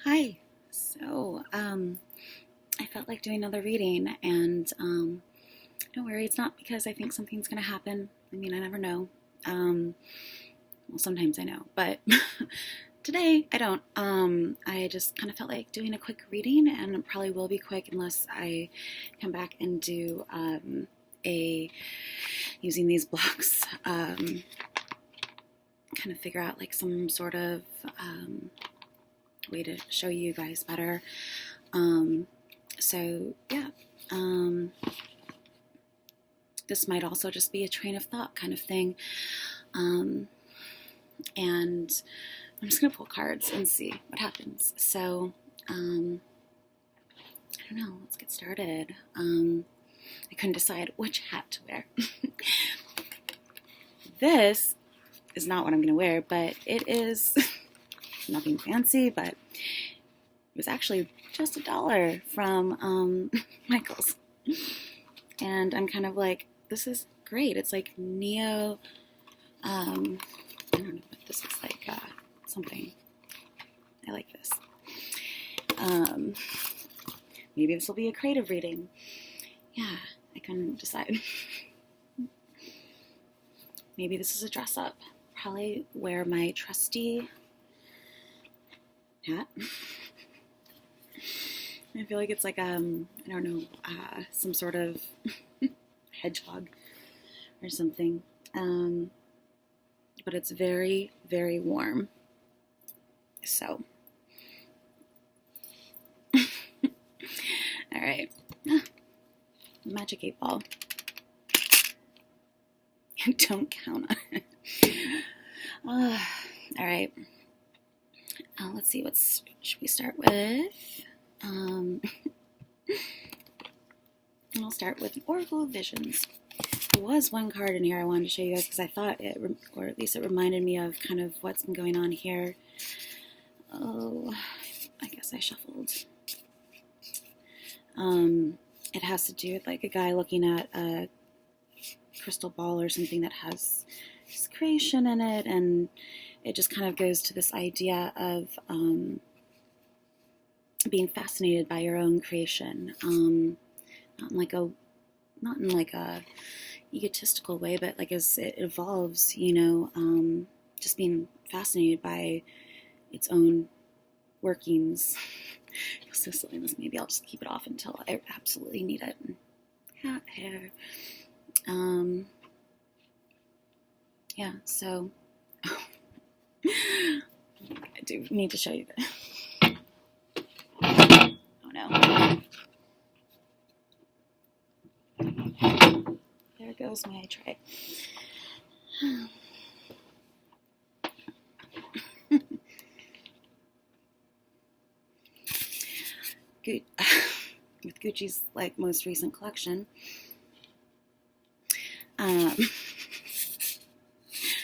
Hi. I felt like doing another reading, and don't worry, it's not because I think something's going to happen. I mean, I never know. Um, well, sometimes I know, but today I don't. I just kind of felt like doing a quick reading, and it probably will be quick unless I come back and do a using these blocks, kind of figure out like some sort of way to show you guys better. So yeah, um, this might also just be a train of thought kind of thing. Um, and I'm just going to pull cards and see what happens. So, I don't know, let's get started. I couldn't decide which hat to wear. This is not what I'm going to wear, but it is nothing fancy, but it was actually just $1 from Michael's. And I'm kind of like, this is great. It's like neo, I don't know what this is like, something. I like this. Maybe this will be a creative reading. Yeah, I couldn't decide. Maybe this is a dress up. Probably wear my trusty hat. I feel like it's like, I don't know, some sort of hedgehog or something. But it's very, very warm. So, all right. Magic 8-ball. Don't count on it. All right. Let's see. Should we start with? I'll start with Oracle of Visions. There was one card in here I wanted to show you guys because I thought it, or at least it reminded me of kind of what's been going on here. Oh, I guess I shuffled. It has to do with like a guy looking at a crystal ball or something that has his creation in it, and it just kind of goes to this idea of being fascinated by your own creation, not in like a egotistical way, but like as it evolves, just being fascinated by its own workings. I feel so silly. Maybe I'll just keep it off until I absolutely need it. Hat, hair. Yeah, so I do need to show you that. Oh no. There goes my tray. With Gucci's like most recent collection.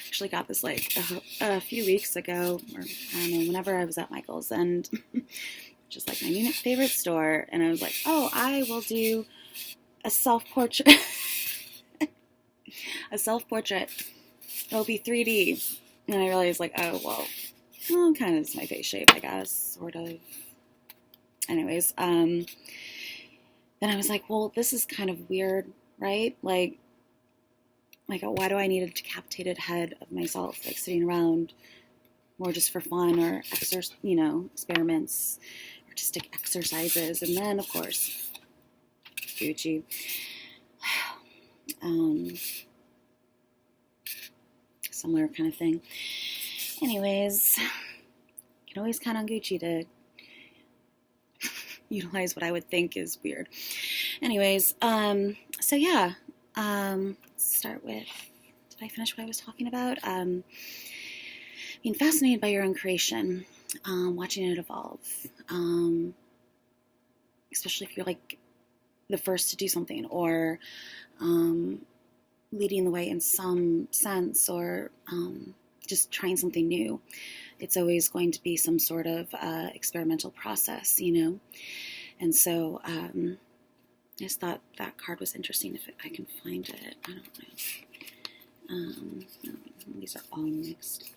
Actually got this like a few weeks ago, or I don't know, whenever I was at Michael's, and just like my favorite store, and I was like, oh, I will do a self-portrait. A self-portrait. It'll be 3D. And I realized like, oh, well, kind of is my face shape, I guess, sort of. Anyways, then I was like, well, this is kind of weird, right? Like, why do I need a decapitated head of myself, like sitting around more just for fun or experiments, artistic exercises? And then, of course, Gucci. Similar kind of thing. Anyways, you can always count on Gucci to utilize what I would think is weird. Anyways, so yeah, let's start with, did I finish what I was talking about? Being fascinated by your own creation, watching it evolve, especially if you're like the first to do something, or leading the way in some sense, or just trying something new. It's always going to be some sort of experimental process, And so I just thought that card was interesting. If I can find it, I don't know. These are all mixed.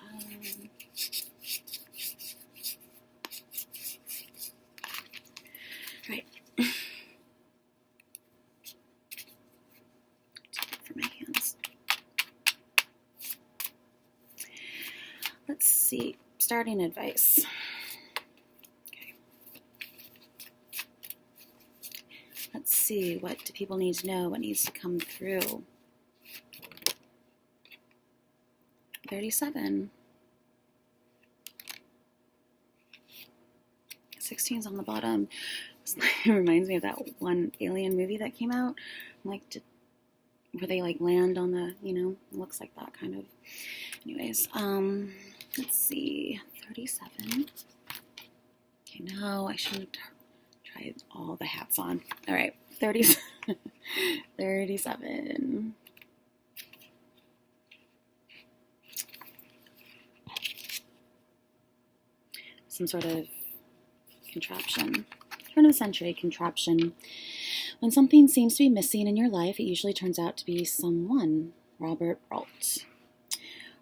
starting advice. Okay. Let's see, what do people need to know? What needs to come through? 37. 16's on the bottom. It reminds me of that one Alien movie that came out. Like, where they like land on the, it looks like that kind of. Anyways, let's see, 37. Okay, no, I shouldn't have tried all the hats on. All right, 37. Some sort of contraption. Turn of the century contraption. When something seems to be missing in your life, it usually turns out to be someone. Robert Brault.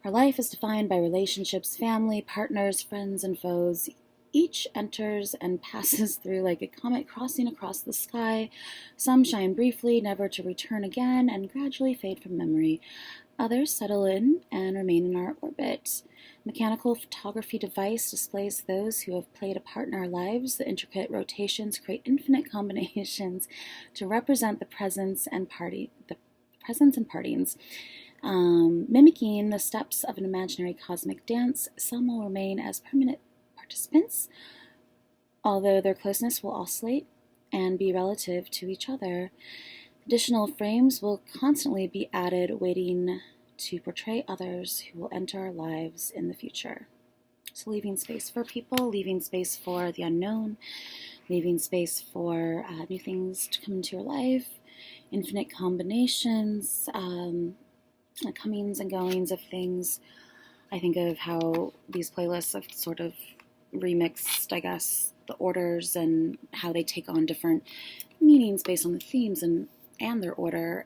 Our life is defined by relationships, family, partners, friends, and foes. Each enters and passes through like a comet crossing across the sky. Some shine briefly, never to return again, and gradually fade from memory. Others settle in and remain in our orbit. Mechanical photography device displays those who have played a part in our lives. The intricate rotations create infinite combinations to represent the presence and partings. Mimicking the steps of an imaginary cosmic dance, some will remain as permanent participants, although their closeness will oscillate and be relative to each other. Additional frames will constantly be added, waiting to portray others who will enter our lives in the future. So leaving space for people, leaving space for the unknown, leaving space for new things to come into your life, infinite combinations, comings and goings of things. I think of how these playlists have sort of remixed, I guess, the orders and how they take on different meanings based on the themes and their order.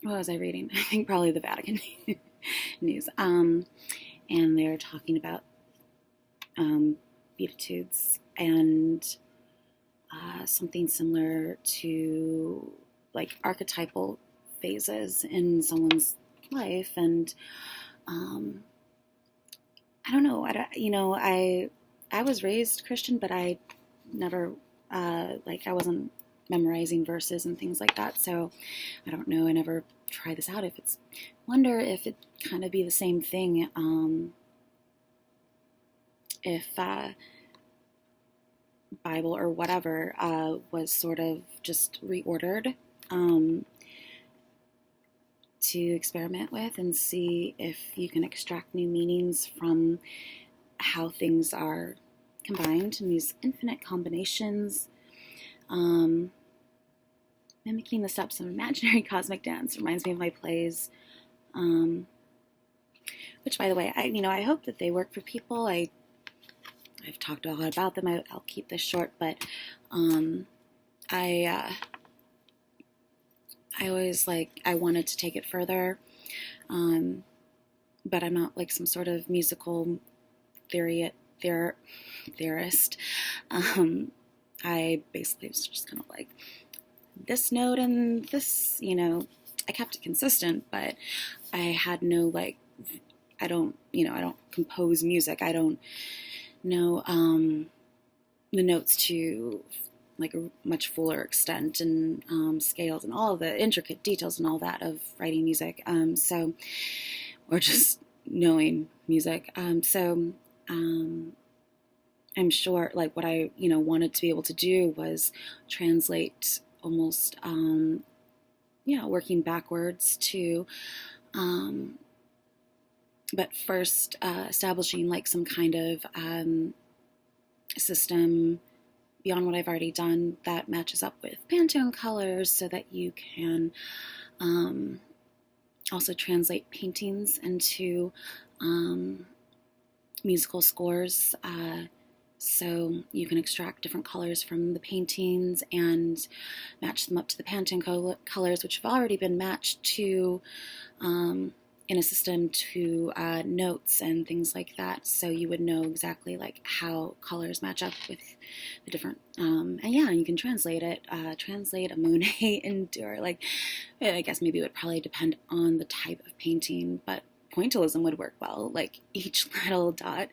What was I reading? I think probably the Vatican News. And they're talking about Beatitudes and something similar to like archetypal phases in someone's life. And I don't know. I was raised Christian, but I never I wasn't memorizing verses and things like that. So I don't know. I never try this out. Wonder if it kind of be the same thing. If Bible or whatever was sort of just reordered to experiment with and see if you can extract new meanings from how things are combined in these infinite combinations. Mimicking the steps of imaginary cosmic dance reminds me of my plays, which, by the way, I hope that they work for people. I've talked a lot about them. I'll keep this short, but I always I wanted to take it further, but I'm not like some sort of musical theorist. I basically was just kind of like this note and this, I kept it consistent, but I had no I don't compose music. I don't know the notes to like a much fuller extent and scales and all the intricate details and all that of writing music. Or just knowing music. I'm sure what I, wanted to be able to do was translate almost, working backwards to, but first establishing some kind of system beyond what I've already done that matches up with Pantone colors so that you can also translate paintings into musical scores. So you can extract different colors from the paintings and match them up to the Pantone colors, which have already been matched to in a system to notes and things like that, so you would know exactly like how colors match up with the different and yeah, you can translate it, translate a Monet into, or like, I guess maybe it would probably depend on the type of painting, but pointillism would work well, like each little dot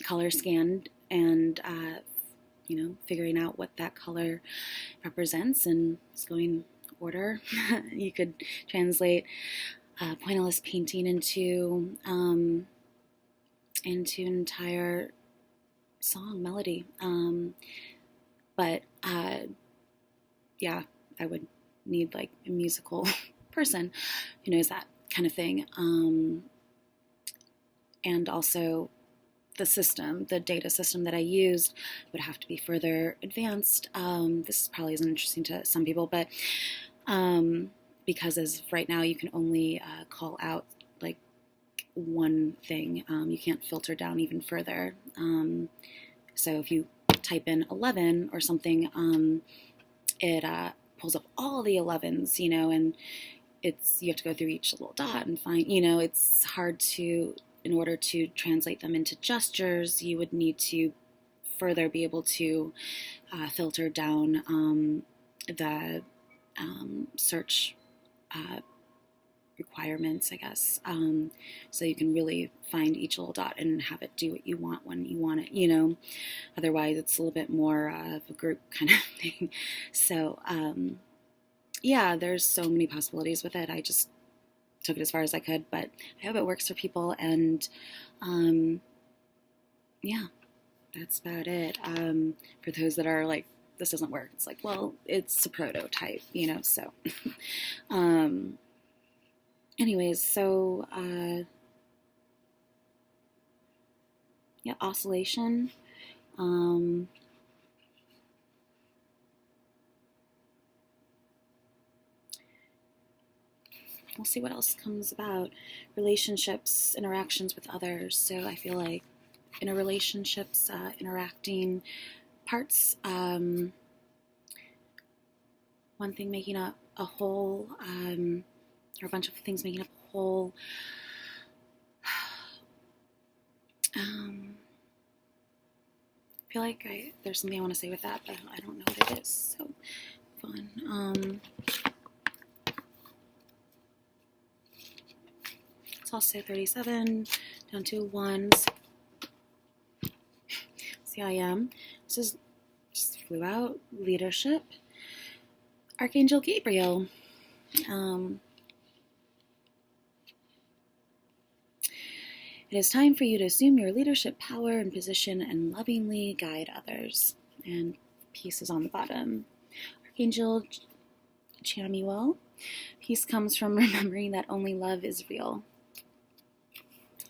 color scanned, and figuring out what that color represents and it's going order. You could translate pointillist painting into an entire song melody. But yeah, I would need like a musical person who knows that kind of thing. And also the system, the data system that I used would have to be further advanced. This probably isn't interesting to some people, but because as of right now, you can only call out like one thing. You can't filter down even further. So if you type in 11 or something, it pulls up all the 11s, and you have to go through each little dot and find, it's hard to, in order to translate them into gestures, you would need to further be able to filter down the search requirements, I guess, so you can really find each little dot and have it do what you want when you want it, Otherwise, it's a little bit more of a group kind of thing. So, yeah, there's so many possibilities with it. I just took it as far as I could, but I hope it works for people, and yeah, that's about it. For those that are like, this doesn't work, it's like, well, it's a prototype, so anyways, so yeah, oscillation. We'll see what else comes about. Relationships, interactions with others. So I feel like in a relationships, interacting parts, one thing making up a whole, or a bunch of things making up a whole. I feel like there's something I want to say with that, but I don't know what it is. So fun. It's also 37 down to 1s. See how I am. This is just flew out. Leadership. Archangel Gabriel. It is time for you to assume your leadership power and position and lovingly guide others. And peace is on the bottom. Archangel Chamuel. Peace comes from remembering that only love is real.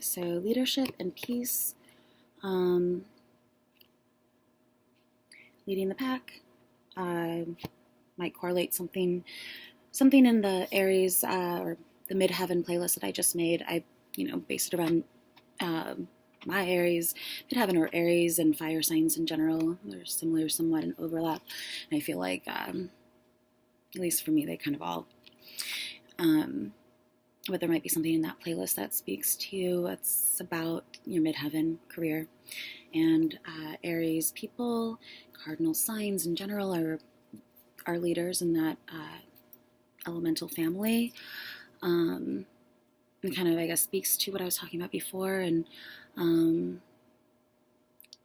So leadership and peace. Leading the pack. Might correlate something in the Aries or the Midheaven playlist that I just made. I based it around my Aries, Midheaven, or Aries and fire signs in general. They're similar, somewhat in overlap. And I feel like, at least for me, they kind of all, but there might be something in that playlist that speaks to you. It's about your Midheaven career. And Aries people, cardinal signs in general, are leaders in that elemental family. And kind of, I guess, speaks to what I was talking about before, and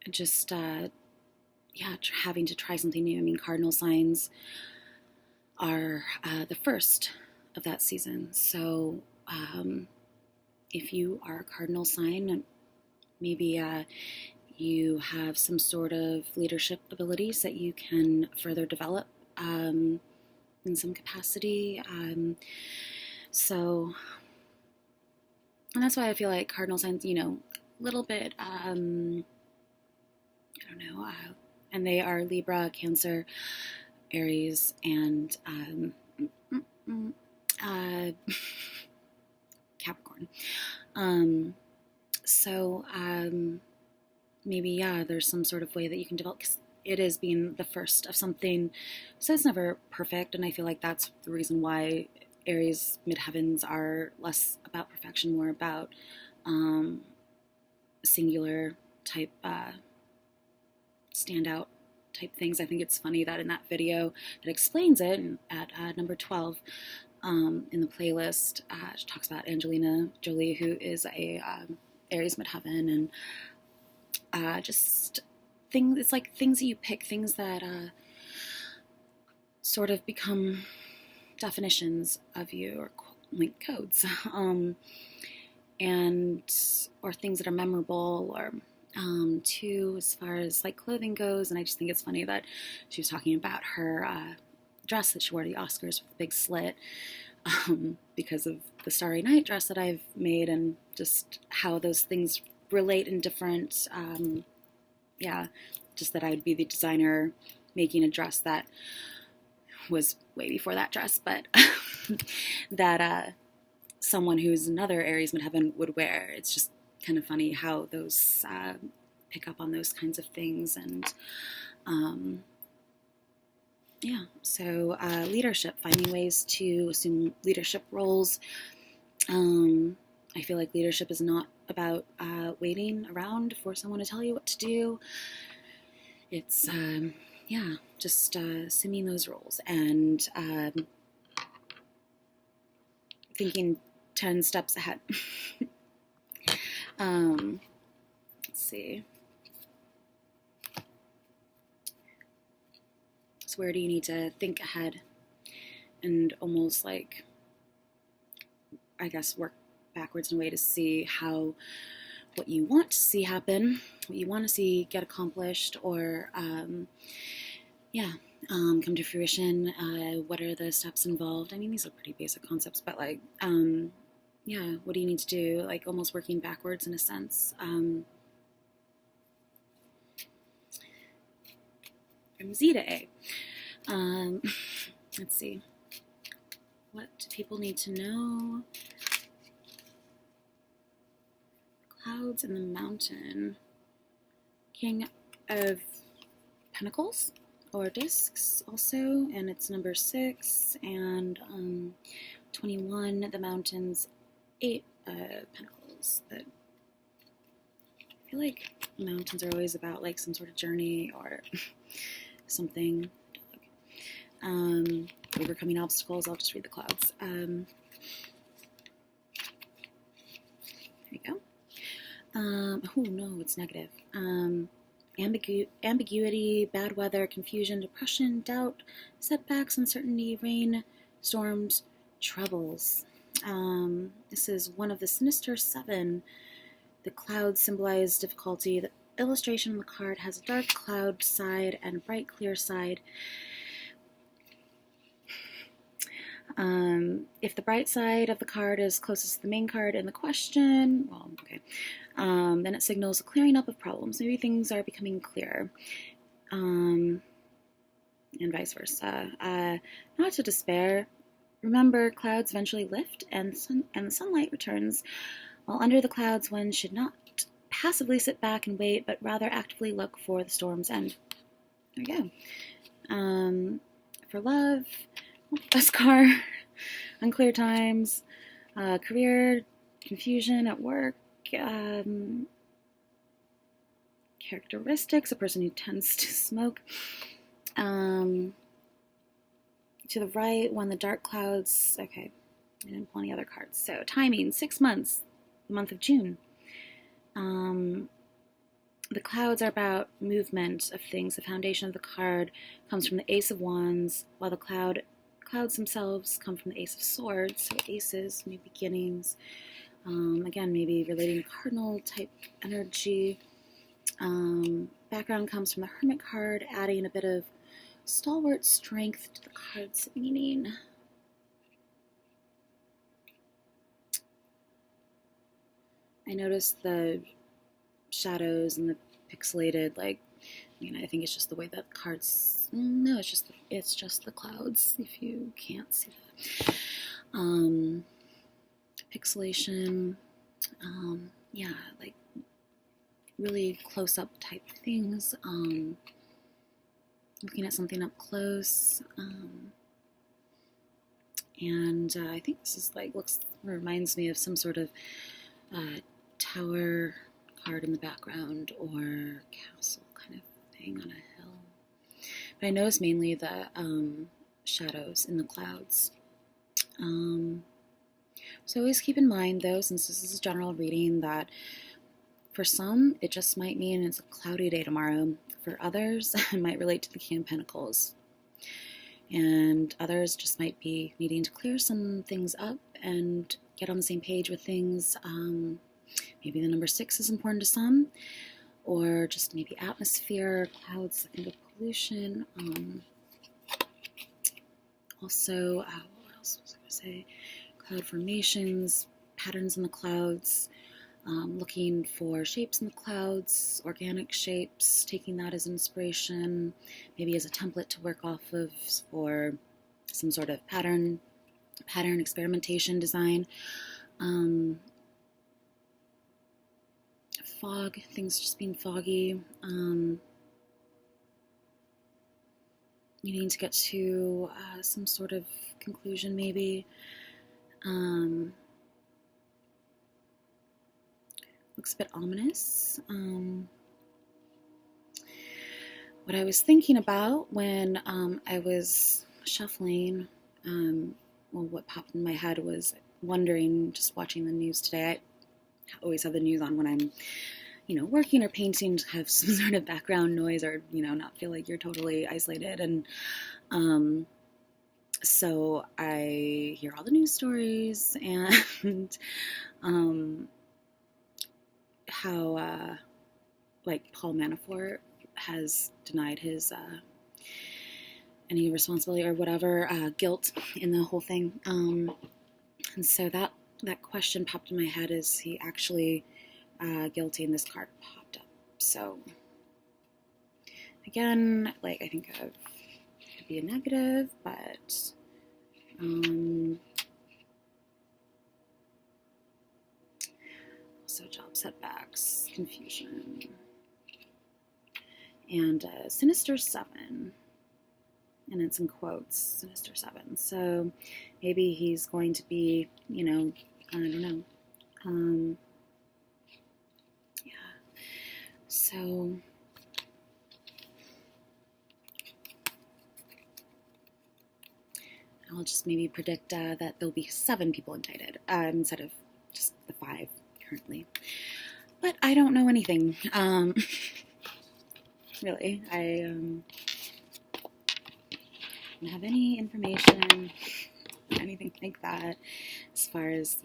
just having to try something new. I mean, cardinal signs are the first of that season, so if you are a cardinal sign, maybe you have some sort of leadership abilities that you can further develop in some capacity. And that's why I feel like cardinal signs, a little bit, I don't know, and they are Libra, Cancer, Aries, and Capricorn. Maybe, there's some sort of way that you can develop, because it is being the first of something, so it's never perfect, and I feel like that's the reason why Aries midheavens are less about perfection, more about singular type standout type things. I think it's funny that in that video that explains it at number 12 in the playlist, she talks about Angelina Jolie, who is a Aries midheaven, and just things. It's like things that you pick, things that sort of become definitions of you, or like codes, and or things that are memorable, or too, as far as like clothing goes. And I just think it's funny that she was talking about her dress that she wore to the Oscars with the big slit, because of the Starry Night dress that I've made, and just how those things relate in different, just that I would be the designer making a dress that was way before that dress, but that someone who's another Aries midheaven would wear. It's just kind of funny how those pick up on those kinds of things. And so leadership, finding ways to assume leadership roles. I feel like leadership is not about waiting around for someone to tell you what to do. It's just assuming those roles, and thinking 10 steps ahead. Let's see. So where do you need to think ahead and almost like, I guess, work backwards in a way to see how what you want to see happen, what you want to see get accomplished, or come to fruition. What are the steps involved? I mean, these are pretty basic concepts, but like, what do you need to do? Like almost working backwards in a sense. From Z to A. Let's see. What do people need to know? Clouds in the mountain. King of Pentacles, or discs also, and it's number 6, and 21, the mountains, 8 pentacles. But I feel like mountains are always about like some sort of journey or something. Overcoming obstacles. I'll just read the clouds. There you go. No, it's negative. Ambiguity, bad weather, confusion, depression, doubt, setbacks, uncertainty, rain, storms, troubles. This is one of the sinister 7. The clouds symbolize difficulty. The illustration on the card has a dark cloud side and a bright clear side. If the bright side of the card is closest to the main card in the question, then it signals a clearing up of problems. Maybe things are becoming clearer, and vice versa. Not to despair. Remember, clouds eventually lift, and the sunlight returns. While under the clouds, one should not passively sit back and wait, but rather actively look for the storm's end. There you go. For love, best car, unclear times, career, confusion at work, characteristics, a person who tends to smoke. To the right, when the dark clouds, okay, I didn't pull any other cards. So timing, 6 months, the month of June. The clouds are about movement of things. The foundation of the card comes from the Ace of Wands, while the clouds themselves come from the Ace of Swords. So aces, maybe beginnings. Again, maybe relating to cardinal type energy. Background comes from the Hermit card, adding a bit of stalwart strength to the card's meaning. I noticed the shadows and the pixelated, I think it's just the way that cards. No, it's just the clouds. If you can't see that, pixelation. Really close up type things. Looking at something up close. And I think this is reminds me of some sort of tower card in the background or castle kind of thing on a hill. But I notice mainly the shadows in the clouds. So always keep in mind, though, since this is a general reading, that for some, it just might mean it's a cloudy day tomorrow. For others, it might relate to the King of Pentacles. And others just might be needing to clear some things up and get on the same page with things. Maybe the number 6 is important to some, or just maybe atmosphere, clouds, I think of pollution. Also, what else was I going to say? Cloud formations, patterns in the clouds, looking for shapes in the clouds, organic shapes, taking that as inspiration, maybe as a template to work off of for some sort of pattern experimentation design. Fog, things just being foggy. Needing to get to some sort of conclusion, maybe. Looks a bit ominous. What I was thinking about when I was shuffling, what popped in my head was wondering, just watching the news today. I always have the news on when I'm, working or painting, to have some sort of background noise, or, not feel like you're totally isolated. And so I hear all the news stories and how Paul Manafort has denied his any responsibility or whatever, guilt in the whole thing. And so that question popped in my head: is he actually guilty? And this card popped up. So again, I think of, it could be a negative, but also job setbacks, confusion, and Sinister 7. And it's in quotes, Sinister 7. So maybe he's going to be, I don't know. Yeah. So I'll just maybe predict that there'll be 7 people indicted instead of just the 5 currently. But I don't know anything. Really, I don't have any information, anything like that, as far as,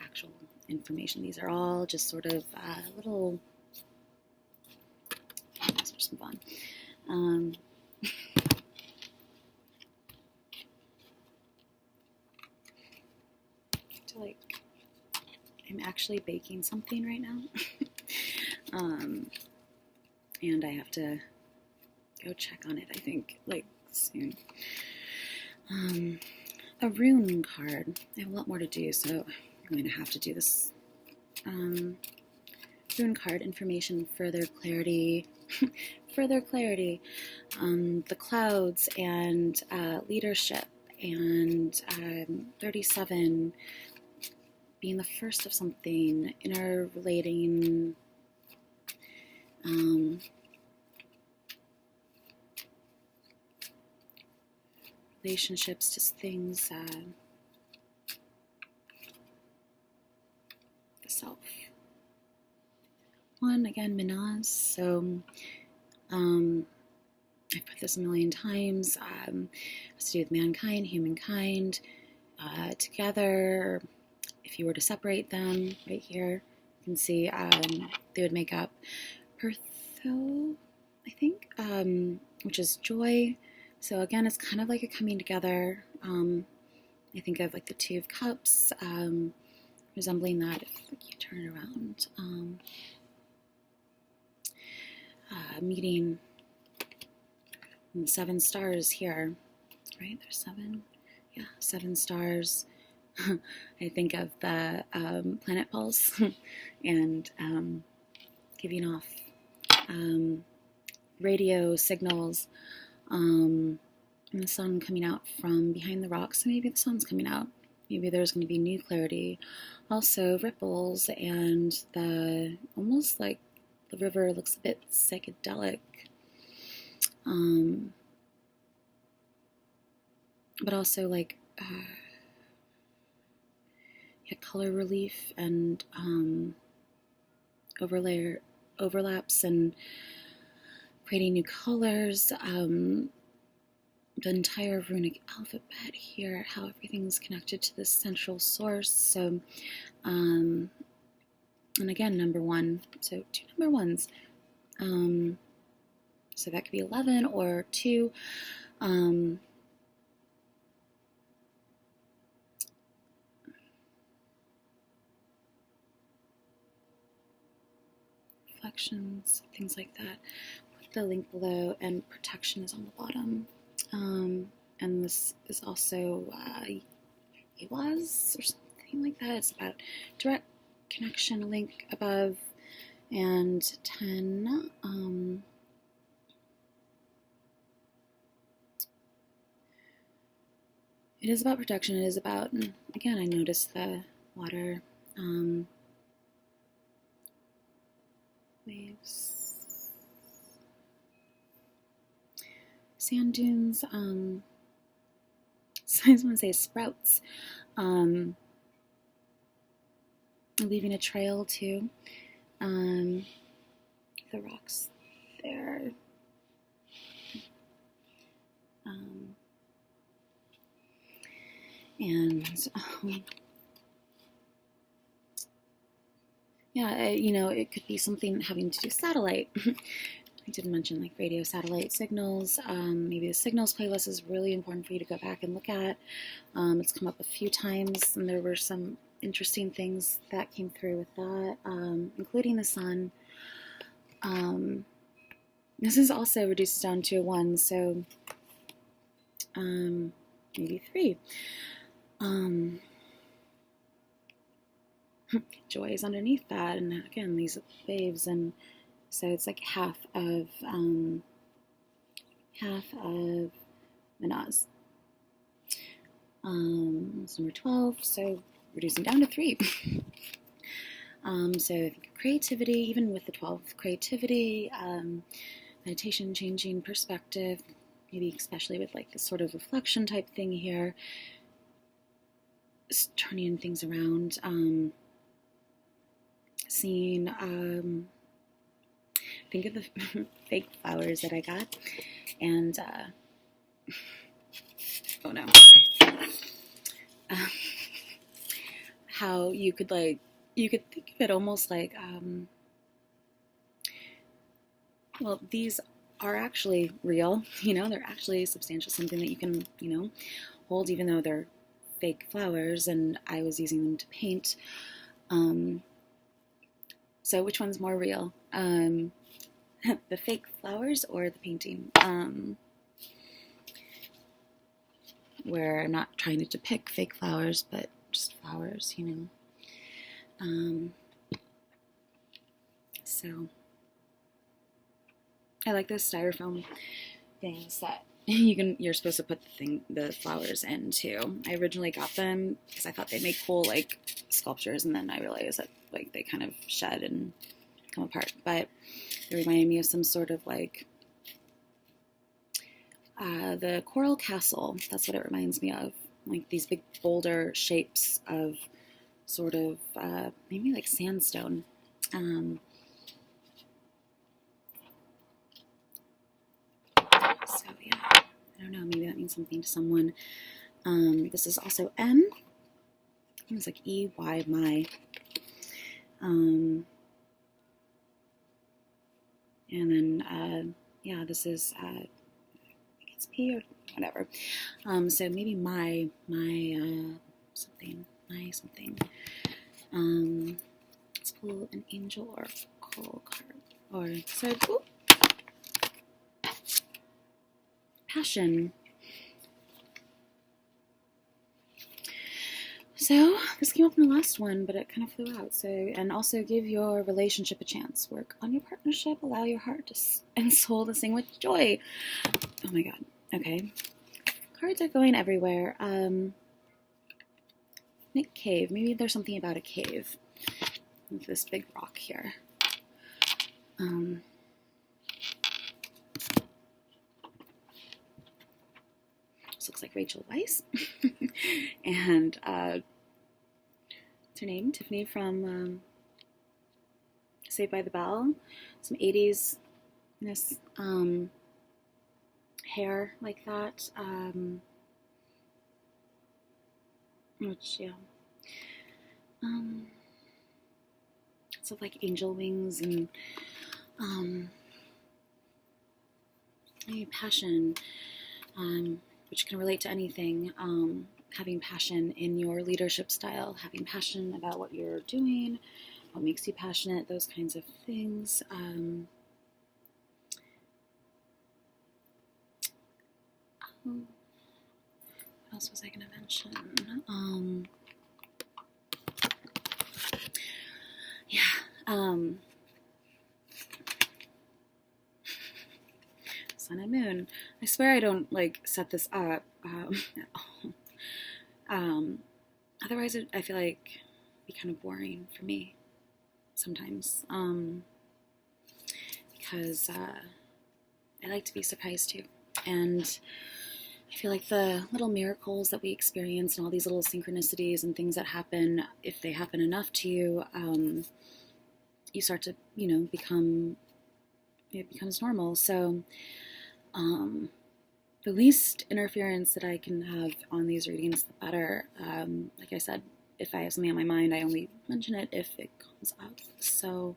actual information. These are all just sort of little, let's just move on. I'm actually baking something right now. And I have to go check on it, I think, soon. A rune card. I have a lot more to do, so I'm going to have to do this. Rune card, information, further clarity. Further clarity. The clouds and leadership, and 37 being the first of something, interrelating, relationships, just things, the self. One, again, Minaz. So, I've put this a million times. It has to do with mankind, humankind, together. If you were to separate them, right here, you can see they would make up Pertho, I think, which is joy. So again, it's kind of like a coming together. I think of the 2 of Cups, resembling that if you turn it around. Meeting the 7 stars here, right? There's 7. Yeah, 7 stars. I think of the planet pulse and giving off radio signals, and the sun coming out from behind the rocks. So maybe the sun's coming out. Maybe there's going to be new clarity. Also ripples, and the almost like the river looks a bit psychedelic. But also like color relief and overlaps and creating new colors. The entire runic alphabet here, how everything's connected to this central source. So, and again, number 1. So 2 number 1s. So that could be 11 or 2. Reflections, things like that. Put the link below, and protection is on the bottom. And this is also it was or something like that. It's about direct connection, a link above, and 10. It is about protection. It is about, again, I noticed the water, waves, sand dunes, so I just want to say sprouts, leaving a trail too, the rocks there, and yeah, it could be something having to do satellite. I did mention like radio satellite signals. Maybe the signals playlist is really important for you to go back and look at. It's come up a few times, and there were some interesting things that came through with that, including the sun. This is also reduced down to a 1, so maybe 3. Joy is underneath that, and again, these waves, and so it's like half of Manaz. It's number 12, so reducing down to 3. So I think creativity, even with the 12, creativity, meditation, changing perspective, maybe especially with like this sort of reflection type thing here, turning things around, seeing, think of the fake flowers that I got, and, oh no, how you could think of it almost like, well, these are actually real, they're actually substantial, something that you can, hold, even though they're fake flowers, and I was using them to paint. So which one's more real? The fake flowers or the painting? Where I'm not trying to depict fake flowers, but just flowers, So I like those styrofoam things that you're supposed to put the flowers in too. I originally got them because I thought they'd make cool like sculptures, and then I realized that like they kind of shed and come apart. But it reminded me of some sort of like the Coral Castle. That's what it reminds me of. Like these big boulder shapes of sort of maybe like sandstone. So yeah, I don't know, maybe that means something to someone. This is also M. It was like E-Y, my. And then, yeah, this is, I think it's P or whatever. So maybe my something. Let's pull an angel or coral card. Or, sorry, ooh. Passion. So this came up in the last one, but it kind of flew out. So, and also give your relationship a chance. Work on your partnership. Allow your heart and soul to sing with joy. Oh my God. Okay. Cards are going everywhere. Nick Cave. Maybe there's something about a cave. With this big rock here. This looks like Rachel Weisz. And what's her name? Tiffany from Saved by the Bell. Some 80s hair like that. Which, yeah. Lots of like angel wings and passion, which can relate to anything. Having passion in your leadership style, having passion about what you're doing, what makes you passionate, those kinds of things. What else was I going to mention? Sun and Moon. I swear I don't like set this up at all. Otherwise, I feel like it'd be kind of boring for me sometimes, because I like to be surprised too, and I feel like the little miracles that we experience and all these little synchronicities and things that happen, if they happen enough to you, you start to, it becomes normal. So the least interference that I can have on these readings, the better. Like I said, if I have something on my mind, I only mention it if it comes up. So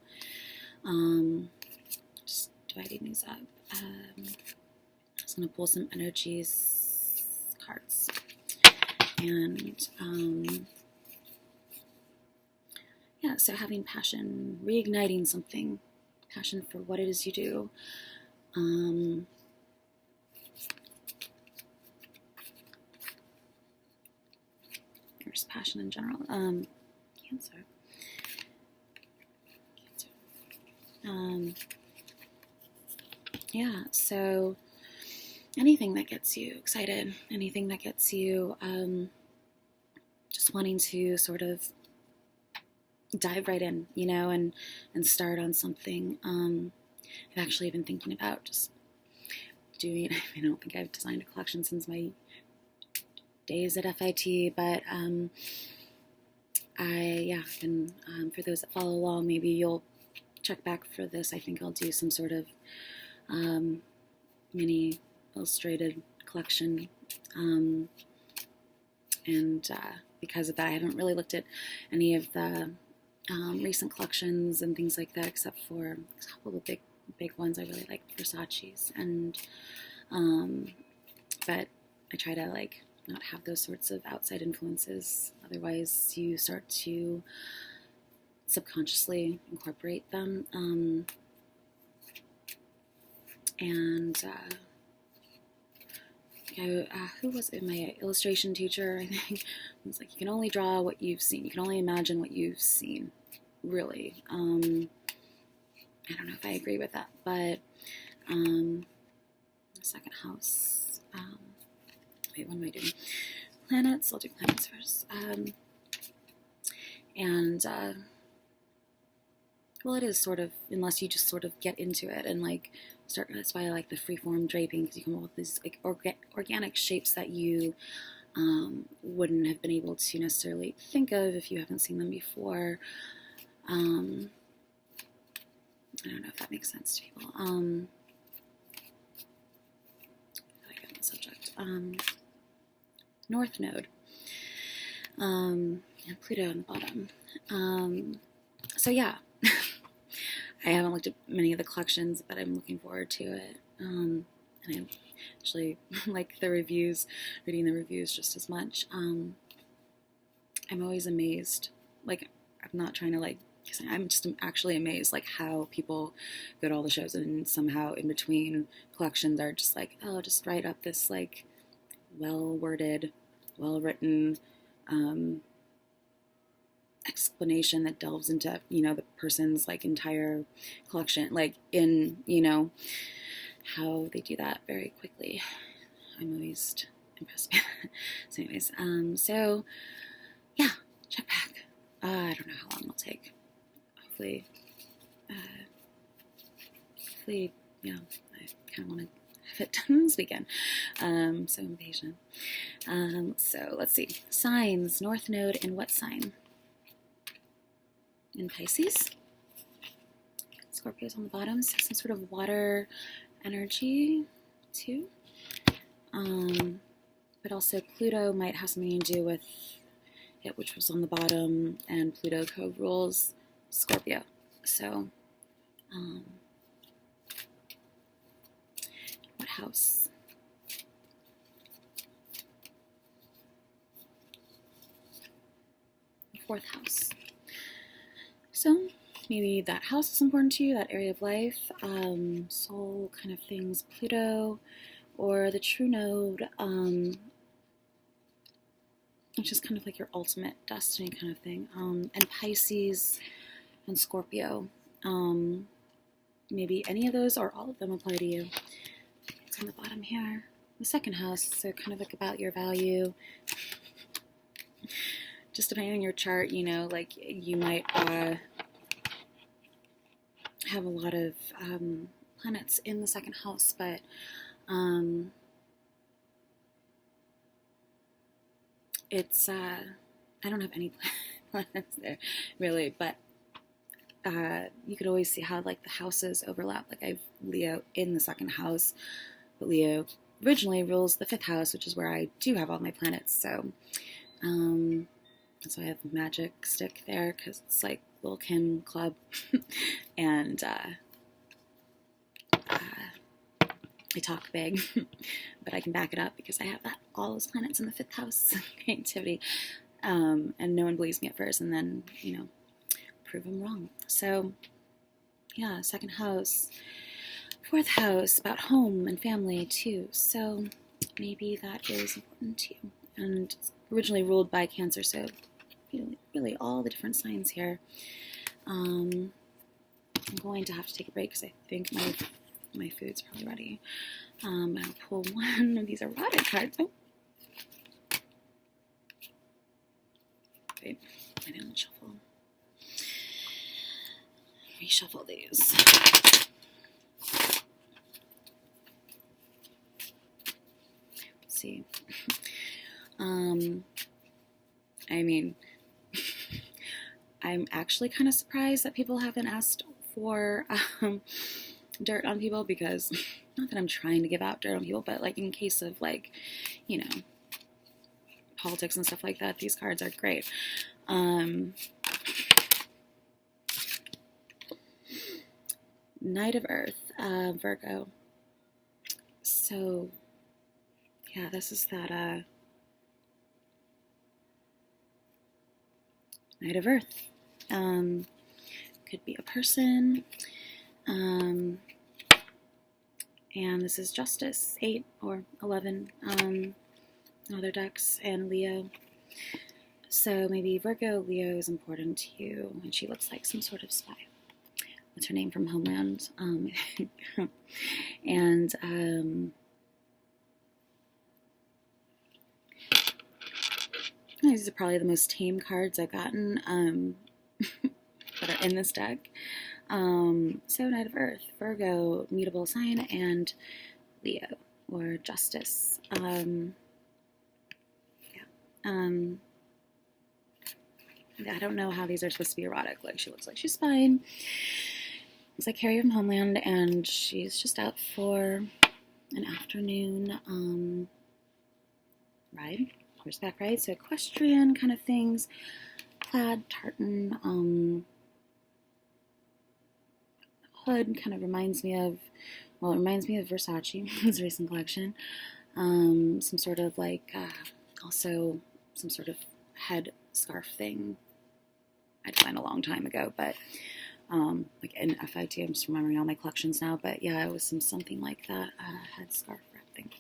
just dividing these up. I'm just going to pull some energies cards. And yeah, so having passion, reigniting something, passion for what it is you do. There's passion in general. Cancer. Yeah, so anything that gets you excited, anything that gets you just wanting to sort of dive right in, and start on something. I've actually been thinking about just doing, I don't think I've designed a collection since my days at FIT, but for those that follow along, maybe you'll check back for this. I think I'll do some sort of mini illustrated collection, and because of that, I haven't really looked at any of the recent collections and things like that, except for a couple of big ones. I really like Versace's, and but I try to not have those sorts of outside influences. Otherwise, you start to subconsciously incorporate them. Who was it? My illustration teacher, I think, was like, you can only draw what you've seen. You can only imagine what you've seen. Really. I don't know if I agree with that, but second house. Wait, what am I doing? Planets. I'll do planets first. Well, it is sort of, unless you just sort of get into it and start. That's why I like the freeform draping, because you come up with these organic shapes that you wouldn't have been able to necessarily think of if you haven't seen them before. I don't know if that makes sense to people. I got the subject. North Node. And Pluto on the bottom. So yeah. I haven't looked at many of the collections, but I'm looking forward to it. And I actually like the reviews, reading the reviews just as much. I'm always amazed. I'm not trying to I'm just actually amazed how people go to all the shows and somehow in between collections are just just write up this well-worded, well-written explanation that delves into the person's entire collection, in how they do that very quickly. I'm always impressed. So anyways, so yeah, check back. I don't know how long it'll take. Hopefully, yeah, I kind of want to have it done this weekend. So impatient. So let's see. Signs, North Node in what sign? In Pisces. Scorpio's on the bottom, so some sort of water energy too. But also Pluto might have something to do with it, which was on the bottom, and Pluto co-rules Scorpio. So, what house? Fourth house. So maybe that house is important to you, that area of life, soul kind of things, Pluto, or the true node, which is kind of like your ultimate destiny kind of thing, and Pisces and Scorpio. Maybe any of those or all of them apply to you. It's on the bottom here. The second house, so kind of like about your value. Just depending on your chart, you know, like you might have a lot of planets in the second house, but it's I don't have any planets there really, but you could always see how like the houses overlap. Like I have Leo in the second house, but Leo originally rules the fifth house, which is where I do have all my planets. So that's why I have Magic Stick there, because it's like Lil' Kim Club, and I talk big, but I can back it up because I have all those planets in the fifth house, creativity, and no one believes me at first, and then, you know, prove them wrong. So, yeah, second house. Fourth house, about home and family, too. So, maybe that is important to you. And it's originally ruled by Cancer, so really all the different signs here. I'm going to have to take a break because I think my food's probably ready. I'll pull one of these erotic cards. Oh. Wait, I didn't shuffle. Reshuffle these. Let's see. I mean, I'm actually kind of surprised that people haven't asked for dirt on people, because not that I'm trying to give out dirt on people, but like in case of like, you know, politics and stuff like that, these cards are great. Knight of Earth, Virgo. So, yeah, this is that Knight of Earth. Could be a person. And this is Justice, 8 or 11. Other decks, and Leo. So maybe Virgo, Leo is important to you, and she looks like some sort of spy. What's her name from Homeland? And these are probably the most tame cards I've gotten that are in this deck. So Knight of Earth, Virgo, mutable sign, and Leo, or Justice. I don't know how these are supposed to be erotic. Like, she looks like she's fine. Looks like Carrie from Homeland, and she's just out for an afternoon ride, horseback ride, so equestrian kind of things, plaid, tartan, hood kind of reminds me of, well, it reminds me of Versace, his recent collection, some sort of like, also some sort of head scarf thing I designed a long time ago, but like in FIT, I'm just remembering all my collections now, but yeah, it was something like that, head scarf wrap thing.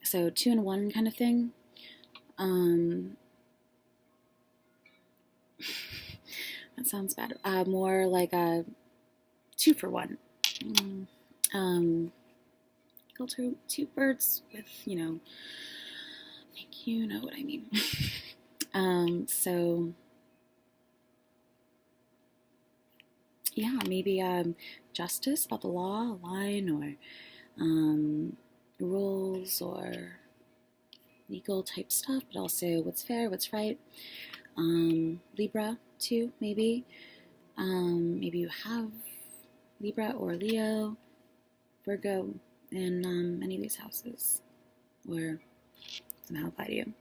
So 2-in-1 kind of thing. That sounds bad. More like a 2-for-1. kill two birds with, you know what I mean. So yeah, maybe justice about the law, a line, or rules or legal type stuff, but also what's fair, what's right. Libra too, maybe. Maybe you have Libra or Leo, Virgo in any of these houses, or somehow apply to you.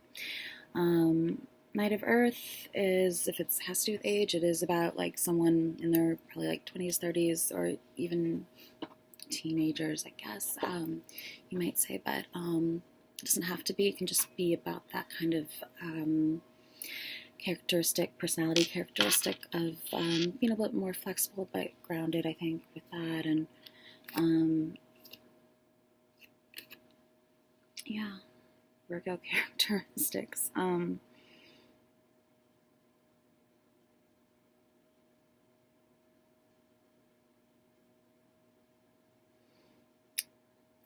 Knight of Earth is, if it has to do with age, it is about like someone in their probably like 20s, 30s, or even teenagers, I guess, you might say, but it doesn't have to be. It can just be about that kind of personality characteristic of being a bit more flexible but grounded, I think, with that. And yeah, Virgo characteristics.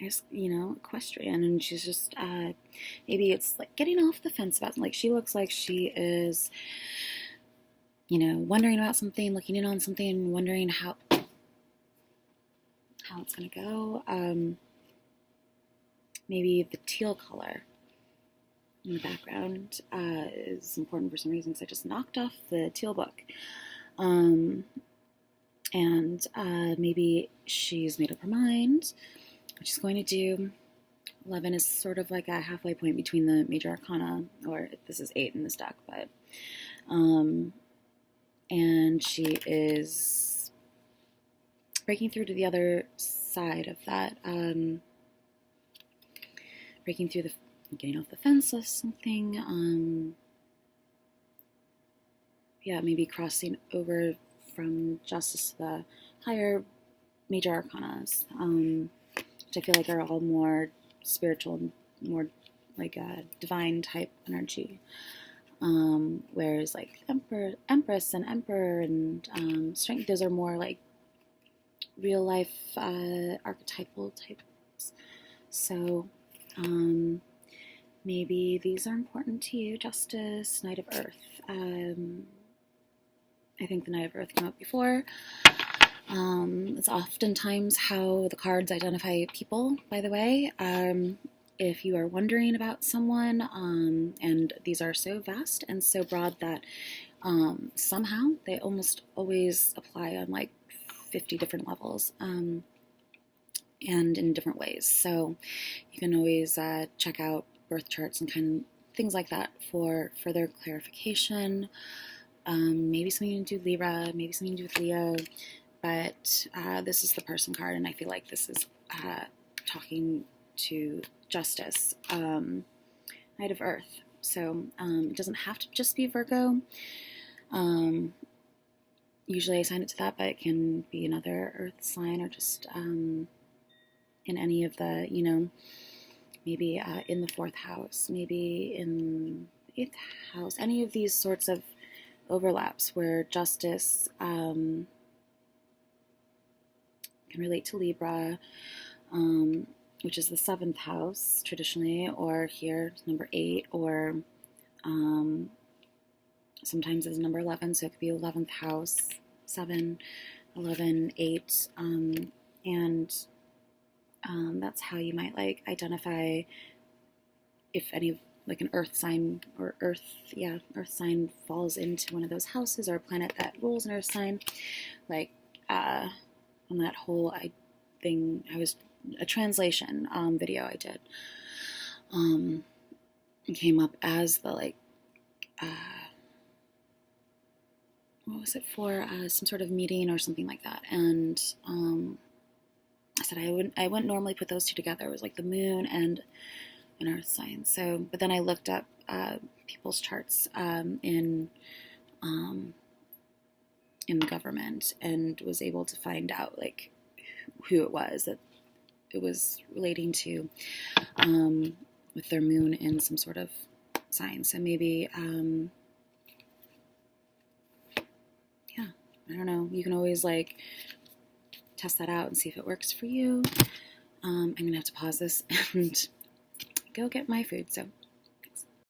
There's, equestrian, and she's just, maybe it's like getting off the fence about, like, she looks like she is, wondering about something, looking in on something, wondering how it's going to go. Maybe the teal color in the background is important for some reason, because I just knocked off the teal book. And maybe she's made up her mind what she's going to do. 11 is sort of like a halfway point between the major arcana, or this is 8 in this deck, but and she is breaking through to the other side of that, breaking through getting off the fence of something, maybe crossing over from justice to the higher major arcanas, which I feel like are all more spiritual, more like a divine type energy. Whereas like Empress and Emperor and Strength, those are more like real life archetypal types. So maybe these are important to you. Justice, Knight of Earth. I think the Knight of Earth came up before. It's oftentimes how the cards identify people, by the way. If you are wondering about someone, and these are so vast and so broad that somehow they almost always apply on like 50 different levels, and in different ways. So you can always check out birth charts and kind of things like that for further clarification. Maybe something to do with Libra, maybe something to do with Leo, but this is the person card, and I feel like this is talking to Justice, Knight of Earth. So it doesn't have to just be Virgo. Usually I assign it to that, but it can be another Earth sign, or just in any of the, maybe in the 4th house, maybe in the 8th house, any of these sorts of overlaps where Justice can relate to Libra, which is the 7th house traditionally, or here number 8, or sometimes it's number 11, so it could be 11th house, 7, 11, 8, and that's how you might like identify if any, like an earth sign or earth sign falls into one of those houses, or a planet that rules an earth sign. Like on that whole thing, I was a translation video I did. It came up as the like what was it for? Some sort of meeting or something like that, and I said I wouldn't normally put those two together. It was like the moon and an earth sign. So, but then I looked up people's charts in the government, and was able to find out like who it was that it was relating to, with their moon in some sort of sign. So maybe, I don't know. You can always like test that out and see if it works for you. I'm going to have to pause this and go get my food. So